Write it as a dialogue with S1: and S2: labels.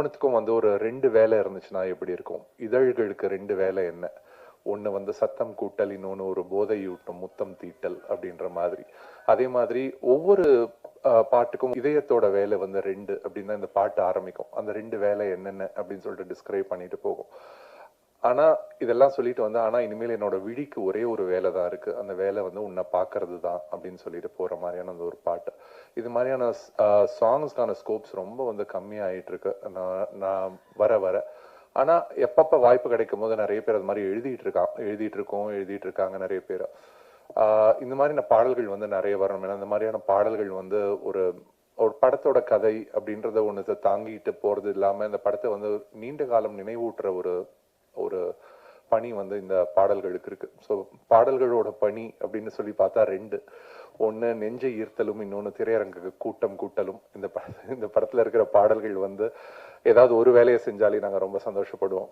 S1: ஒவ்வொன்றுத்துக்கும் வந்து ஒரு 2 வேலை இருந்துச்சுன்னா எப்படி இருக்கும்? இதழ்களுக்கு 2 வேலை என்ன? ஒண்ணு வந்து சத்தம் கூட்டல், இன்னொன்னு ஒரு போதையூட்டும் முத்தம் தீட்டல் அப்படின்ற மாதிரி. அதே மாதிரி ஒவ்வொரு பாட்டுக்கும் இதயத்தோட வேலை வந்து 2 அப்படின்னு தான் இந்த பாட்டு ஆரம்பிக்கும். அந்த 2 வேலை என்னென்ன அப்படின்னு சொல்லிட்டு டிஸ்கிரைப் பண்ணிட்டு போகும். ஆனா இதெல்லாம் சொல்லிட்டு வந்து ஆனா இனிமேல் என்னோட விழிக்கு ஒரே ஒரு வேலை தான் இருக்கு. அந்த வேலை வந்து உன்னை பார்க்கறது தான் அப்படின்னு சொல்லிட்டு போற மாதிரியான அந்த ஒரு பாட்டு. இது மாதிரியான சாங்ஸ்க்கான ஸ்கோப்ஸ் ரொம்ப வந்து கம்மியாயிட்டு இருக்கு. நான் வர வர ஆனா எப்பப்ப வாய்ப்பு கிடைக்கும் போது நிறைய பேர் அது மாதிரி எழுதிட்டு இருக்காங்க நிறைய பேர். இந்த மாதிரியான பாடல்கள் வந்து நிறைய வரணும். ஏன்னா இந்த மாதிரியான பாடல்கள் வந்து ஒரு ஒரு படத்தோட கதை அப்படின்றத ஒண்ணு தாங்கிட்டு போறது இல்லாம இந்த படத்தை வந்து நீண்ட காலம் நினைவூட்டுற ஒரு ஒரு பணி வந்து இந்த பாடல்களுக்கு இருக்கு. ஸோ பாடல்களோட பணி அப்படின்னு சொல்லி பார்த்தா 2. ஒண்ணு நெஞ்சை ஈர்த்தலும், இன்னொன்னு திரையரங்குக்கு கூட்டம் கூட்டலும். இந்த படத்துல இருக்கிற பாடல்கள் வந்து ஏதாவது ஒரு வேலையை செஞ்சாலே நாங்க ரொம்ப சந்தோஷப்படுவோம்.